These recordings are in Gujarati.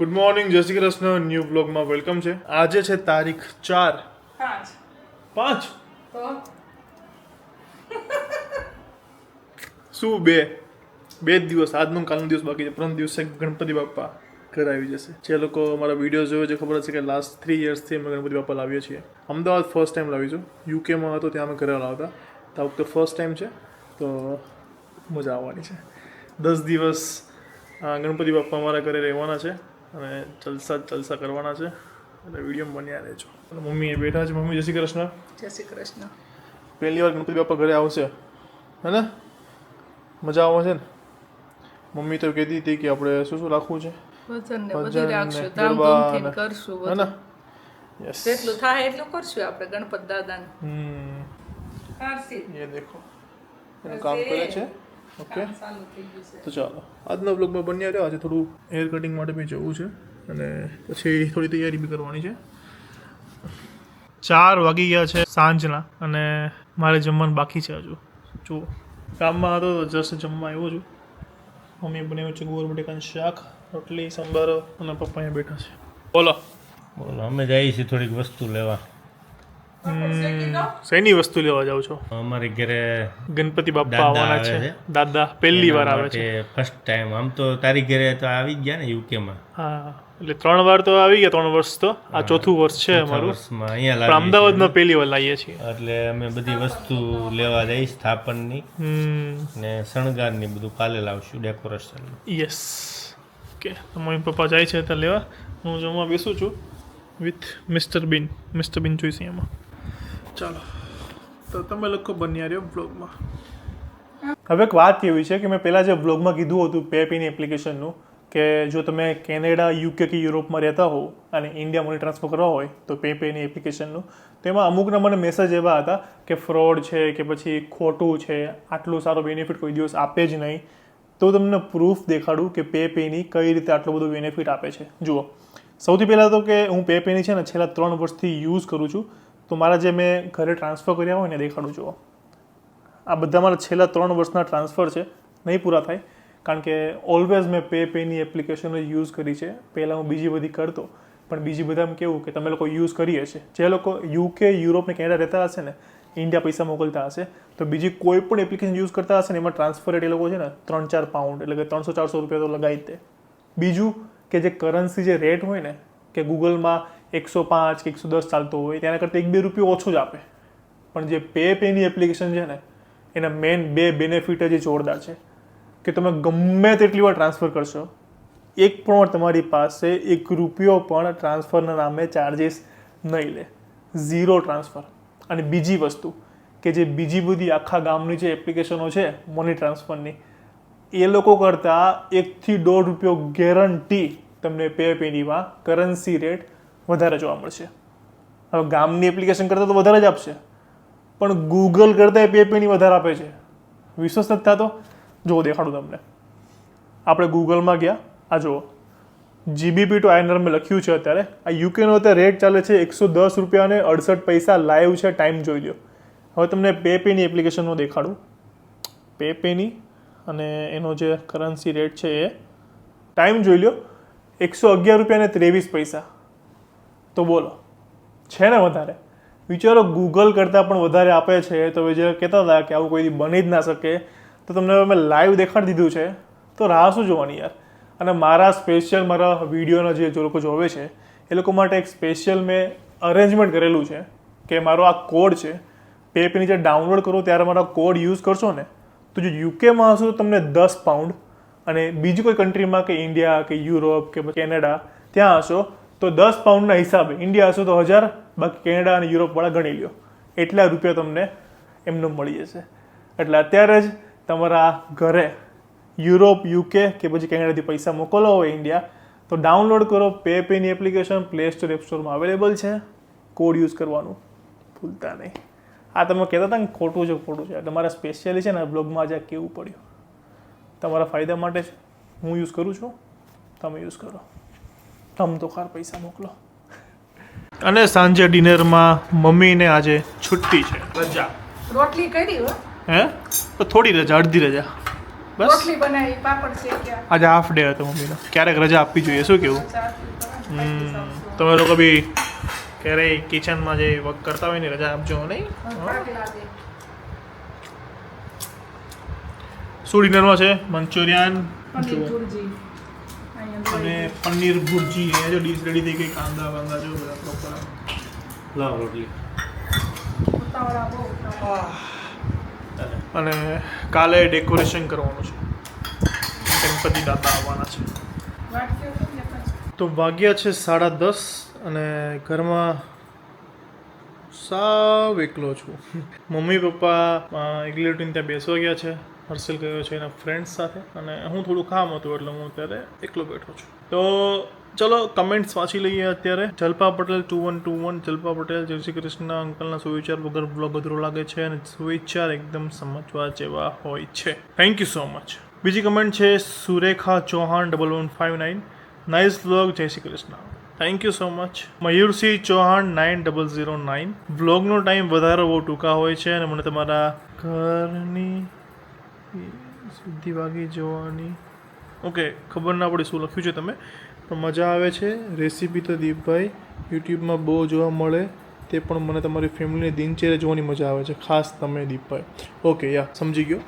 ગુડ મોર્નિંગ, જય શ્રી કૃષ્ણ. ન્યૂ બ્લોગમાં વેલકમ છે. આજે છે તારીખ 4/5 શું બે જ દિવસ, આજનો કાલનો દિવસ બાકી છે. પ્રથમ દિવસે ગણપતિ બાપા ઘર આવી જશે. જે લોકો અમારા વિડીયો જોયો છે ખબર હશે કે લાસ્ટ 3 યર્સથી અમે ગણપતિ બાપા લાવીએ છીએ. અમદાવાદ ફર્સ્ટ ટાઈમ લાવીશું. યુકેમાં હતો ત્યાં અમે ઘરે લાવતા, તો આ વખતે ફર્સ્ટ ટાઈમ છે, તો મજા આવવાની છે. 10 દિવસ ગણપતિ બાપા અમારા ઘરે રહેવાના છે અને જલસા કરવાના છે. એટલે વિડીયોમાં બન્યા રહેજો. અને મમ્મી એ બેઠા છે. મમ્મી, જય શ્રી કૃષ્ણ. જય શ્રી કૃષ્ણ. પહેલી વાર ગણપતિ બાપા ઘરે આવશે, હે ને? મજા આવે છે ને? મમ્મી તો કહેતી હતી કે આપણે શું રાખવું છે, ભજન ને બધું રાખશું, ધામધૂમથી કરશું હે ને? બધું. યસ, જેટલું થાય એટલું કરશું આપણે ગણપત દાદાને. એ દેખો એનું કામ કરે છે. ઓકે, તો ચાલો આજના બ્લોગમાં બન્યા રહ્યો. આજે થોડું હેર કટિંગ માટે બી જવું છે અને પછી થોડી તૈયારી બી કરવાની છે. 4 વાગી ગયા છે સાંજના અને મારે જમવાનું બાકી છે હજુ. જુઓ, કામમાં હતો તો જસ્ટ જમવા આવ્યો છું. મમ્મીએ બનાવ્યું છે ગુવાર બટેકાનું શાક, રોટલી, સંભારો અને પપ્પા અહીંયા બેઠા છે. બોલો બોલો, અમે જઈએ છીએ થોડીક વસ્તુ લેવા. શેની વસ્તુ લેવા જાવ છો? અમારી ઘરે ગણપતિ બાપા આવવાના છે. દાદા પહેલી વાર આવે છે. First time. આમ તો તારી ઘરે તો આવી જ ગયા ને યુકેમાં. હા, એટલે 3 વાર તો આવી ગયા. 3 વર્ષ તો આ 4થું વર્ષ છે અમારું. અહીંયા પણ અમદાવાદમાં પહેલી વાર લાવીએ છીએ. એટલે અમે બધી વસ્તુ લેવા જઈએ, સ્થાપનની ને શણગારની બધું કાલે લાવશું, ડેકોરેશન. Yes, okay. તો મમ્મી પપ્પા જાય છે ત્યાં લેવા. હું જમવા બેસું છું વિથ મિસ્ટર બીન. મિસ્ટર બીન જોઈશે એમાં. ચાલો, તો તમે લોકો બન્યા રહ્યો બ્લોગમાં. હવે એક વાત કેવી છે કે મેં પહેલાં જે બ્લોગમાં કીધું હતું પેપીની એપ્લિકેશનનું, કે જો તમે કેનેડા, યુકે કે યુરોપમાં રહેતા હો અને ઇન્ડિયા મની ટ્રાન્સફર કરવા હોય તો પેપેની એપ્લિકેશનનું, તો એમાં અમુકના મને મેસેજ એવા હતા કે ફ્રોડ છે કે પછી ખોટું છે, આટલું સારો બેનિફિટ કોઈ દિવસ આપે જ નહીં. તો તમને પ્રૂફ દેખાડું કે પેપેની કઈ રીતે આટલું બધું બેનિફિટ આપે છે. જુઓ, સૌથી પહેલાં તો કે હું પેપેની છે ને છેલ્લા 3 વર્ષથી યુઝ કરું છું. તો મારા જે મેં ઘરે ટ્રાન્સફર કર્યા હોય ને દેખાડું. જુઓ, આ બધા મારા છેલ્લા 3 વર્ષના ટ્રાન્સફર છે. નહીં પૂરા થાય, કારણ કે ઓલવેઝ મેં પેની એપ્લિકેશન જ યુઝ કરી છે. પહેલાં હું બીજી બધી કરતો, પણ બીજી બધામાં કેવું કે તમે લોકો યુઝ કરીએ છે, જે લોકો યુકે, યુરોપ ને કેનેડા રહેતા હશે ને, ઇન્ડિયા પૈસા મોકલતા હશે, તો બીજી કોઈ પણ એપ્લિકેશન યુઝ કરતા હશે ને એમાં ટ્રાન્સફર રેટ એ લોકો છે ને 3-4 પાઉન્ડ, એટલે કે 300-400 રૂપિયા તો લગાવી જ દે. બીજું કે જે કરન્સી જે રેટ હોય ને, કે ગૂગલમાં 105 કે 110 ચાલતો હોય તેના કરતાં 1-2 રૂપિયા ઓછો જ આપે. પણ જે પેની એપ્લિકેશન છે ને, એના મેઇન 2 બેનિફિટ જ જોરદાર છે કે તમે ગમે તેટલી વાર ટ્રાન્સફર કરશો, એક પણ વાર તમારી પાસે 1 રૂપિયો પણ ટ્રાન્સફરના નામે ચાર્જિસ નહીં લે. 0 ટ્રાન્સફર. અને બીજી વસ્તુ કે જે બીજી બધી આખા ગામની જે એપ્લિકેશનો છે મની ટ્રાન્સફરની, એ લોકો કરતાં 1 થી 1.5 રૂપિયો ગેરંટી તમને પેનીમાં કરન્સી રેટ વધારે જોવા મળશે. હવે ગામની એપ્લિકેશન કરતાં તો વધારે જ આપશે, પણ ગૂગલ કરતાં પેની વધારે આપે છે. વિશ્વાસ નથી થતો? જુઓ, દેખાડું તમને. આપણે ગૂગલમાં ગયા, આ જુઓ, GBP ટુ INR મેં લખ્યું છે અત્યારે. આ યુકેનો અત્યારે રેટ ચાલે છે 110 રૂપિયા અને 68 પૈસા લાઈવ છે. ટાઈમ જોઈ લો. હવે તમને પેની એપ્લિકેશનનો દેખાડું. પેની અને એનો જે કરન્સી રેટ છે એ ટાઈમ જોઈ લો, 111 રૂપિયા અને 23 પૈસા. તો બોલો, છે ને વધારે? વિચારો, ગૂગલ કરતાં પણ વધારે આપે છે. તો જે કહેતા હતા કે આવું કોઈ બની જ ના શકે, તો તમને મેં લાઈવ દેખાડી દીધું છે, તો રાહ શું જોવાની યાર. અને મારા સ્પેશિયલ મારા વિડીયોના જે લોકો જોવે છે એ લોકો માટે એક સ્પેશિયલ મેં અરેન્જમેન્ટ કરેલું છે કે મારો આ કોડ છે પેની જે ડાઉનલોડ કરો ત્યારે મારા કોડ યુઝ કરશો ને, તો જો યુકેમાં હશો તો તમને 10 પાઉન્ડ, અને બીજી કોઈ કન્ટ્રીમાં કે ઇન્ડિયા કે યુરોપ કે કેનેડા ત્યાં હશો તો 10 પાઉન્ડના હિસાબે, ઇન્ડિયા હશો તો 1000, બાકી કેનેડા અને યુરોપવાળા ગણી લ્યો, એટલા રૂપિયા તમને એમને મળી જશે. એટલે અત્યારે જ તમારા ઘરે યુરોપ, યુકે કે પછી કેનેડાથી પૈસા મોકલવા હોય ઇન્ડિયા, તો ડાઉનલોડ કરો penny application. Play store, app સ્ટોરમાં અવેલેબલ છે. કોડ યુઝ કરવાનું ભૂલતા નહીં. આ તમે કહેતા હતા ને ખોટું છે, એટલે મારા સ્પેશિયલી છે ને બ્લોગમાં આજે કેવું પડ્યું. તમારા ફાયદા માટે જ હું યુઝ કરું છું, તમે યુઝ કરો. તમ તો ખાર પૈસા મોકલો. અને સાંજે ડિનરમાં મમ્મીને આજે છુટ્ટી છે, રજા. રોટલી કરી હો. હે? તો થોડી રજા, અડધી રજા. બસ રોટલી બનાવી પાપડ શેક્યા આજે હાફ ડે હતો મમ્મીનો. ક્યારેક રજા આપવી જોઈએ, શું કેવું? તમે લોકો બી ક્યારેય કિચનમાં જે વર્ક કરતા હોય ને રજા આપજો નહીં. શું ડિનરમાં છે? મંચુરિયન અને પનીર ભુરજી. એ જો ડીશ રેડી થઈ ગઈ. કાંદા વાંદા જો બધા પ્રોપર. લાવ રોટલી. અને કાલે ડેકોરેશન કરવાનું છે. ગણપતિ દાદા આવવાના છે. તો વાગ્યા છે 10:30 અને ઘરમાં સાવ એકલો છું. મમ્મી પપ્પા એગ્લેટીને ત્યાં બેસવા ગયા છે. હર્ષલ ગયો છે એના ફ્રેન્ડ્સ સાથે અને હું થોડું કામ હતું એટલે હું અત્યારે એકલો બેઠો છું. તો ચલો કમેન્ટ્સ વાંચી લઈએ અત્યારે. જલ્પા પટેલ 2121 જલ્પા પટેલ જય શ્રી કૃષ્ણ. અંકલના સુવિચાર વગર બ્લોગ અધૂરો લાગે છે અને સુવિચાર એકદમ સમજવા જેવા હોય છે. Thank you so much. બીજી કમેન્ટ છે સુરેખા ચૌહાણ 1159 નાઇસ બ્લોગ જય Shri Krishna. Thank you so much. Mayursinh Chauhan 9009 બ્લોગનો ટાઈમ વધારે બહુ ટૂંકા હોય છે અને મને તમારા ઘરની સીધી વાગી જોવાની ઓકે ખબર ના પડી શું લખ્યું છે તમે, પણ મજા આવે છે. રેસીપી તો દીપભાઈ યુટ્યુબમાં બહુ જોવા મળે, તે પણ મને તમારી ફેમિલીની દિનચર્યા જોવાની મજા આવે છે, ખાસ તમે દીપભાઈ. ઓકે યા સમજી ગયો.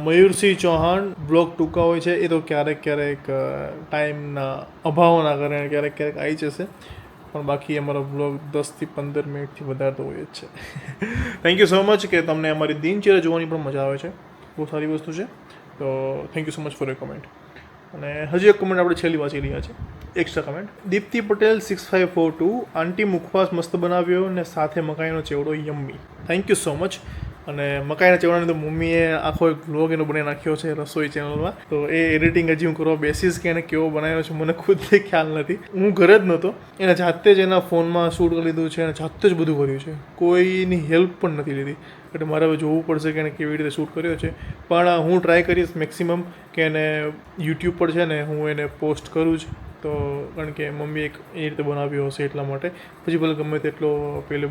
મયુરસિંહ ચૌહાણ બ્લોગ ટૂંકા હોય છે એ તો ક્યારેક ટાઈમના અભાવના કારણે ક્યારેક આવી જશે, પણ બાકી અમારો બ્લોગ 10 થી 15 મિનિટથી વધારે તો હોય જ છે. થેન્ક યુ સો મચ કે તમને અમારી દિનચર્યા જોવાની પણ મજા આવે છે, બહુ સારી વસ્તુ છે. તો thank you so much for your comment. અને હજી એક કમેન્ટ આપણે છેલ્લી વાંચી રહ્યા છે, extra comment. Deepti Patel 6542 aunty મુખવાસ મસ્ત બનાવ્યો ને સાથે મકાઈનો ચેવડો yummy. Thank you so much. અને મકાઈના ચેવડાને તો મમ્મીએ આખો એક વ્લોગ એનો બનાવી નાખ્યો છે રસોઈ ચેનલમાં, તો એ એડિટિંગ હજી હું કરવા બેસીશ કે એને કેવો બનાવ્યો છે મને ખુદને ખ્યાલ નથી. હું ઘરે જ નહોતો, એને જાતે જ એના ફોનમાં શૂટ કરી લીધું છે અને જાતે જ બધું કર્યું છે, કોઈની હેલ્પ પણ નથી લીધી. એટલે મારે હવે જોવું પડશે કે એને કેવી રીતે શૂટ કર્યો છે, પણ હું ટ્રાય કરીશ મેક્સિમમ કે એને યુટ્યુબ પર છે ને હું એને પોસ્ટ કરું જ. તો કારણ કે મમ્મી એક એ રીતે બનાવ્યો હશે એટલા માટે, પછી ભલે ગમે તેટલો પેલો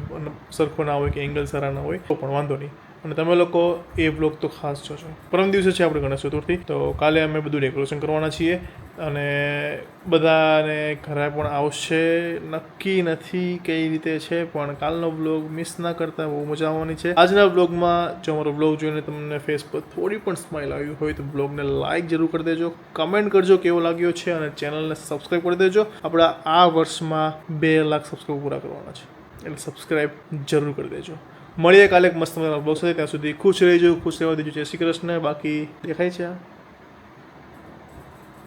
સરખો ના હોય કે એંગલ સારા ના હોય તો પણ વાંધો નહીં. અને તમે લોકો એ બ્લોગ તો ખાસ જોશો. પરમ દિવસે છે આપણે ગણેશ ચતુર્થી, તો કાલે અમે બધું ડેકોરેશન કરવાના છીએ અને બધાને ઘરે પણ આવશે. નક્કી નથી કઈ રીતે છે, પણ કાલનો બ્લોગ મિસ ના કરતા, બહુ મજા આવવાની છે. આજના બ્લોગમાં જો અમારો બ્લોગ જોઈને તમને ફેસ પર થોડી પણ સ્માઇલ આવી હોય તો બ્લોગને લાઇક જરૂર કરી દેજો, કમેન્ટ કરજો કેવો લાગ્યો છે અને ચેનલને સબસ્ક્રાઈબ કરી દેજો. આપણા આ વર્ષમાં 2 લાખ સબસ્ક્રાઈબ પૂરા કરવાના છે, એટલે સબસ્ક્રાઈબ જરૂર કરી દેજો. મળીએ કાલે એક મસ્ત મજાના બ્લોગ સાથે. ત્યાં સુધી ખુશ રહેજો, ખુશ રહેવા દેજો. જય શ્રી કૃષ્ણ. બાકી દેખાય છે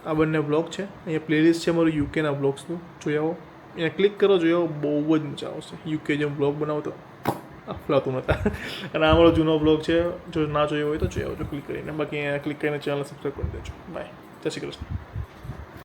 આ બંને બ્લોગ છે, અહીંયા પ્લેલિસ્ટ છે મારું યુકેના બ્લોગ્સનું, જોઈ આવો. અહીંયા ક્લિક કરો, જોઈ આવો, બહુ જ મજા આવશે. યુકે જેમ બ્લોગ બનાવો તો અફલાતું નહોતા. અને આ મારો જૂનો બ્લોગ છે, જો ના જોયો હોય તો જોઈ આવજો ક્લિક કરીને. બાકી અહીંયા ક્લિક કરીને ચેનલ સબસ્ક્રાઈબ કરી દેજો. બાય, જય શ્રી કૃષ્ણ.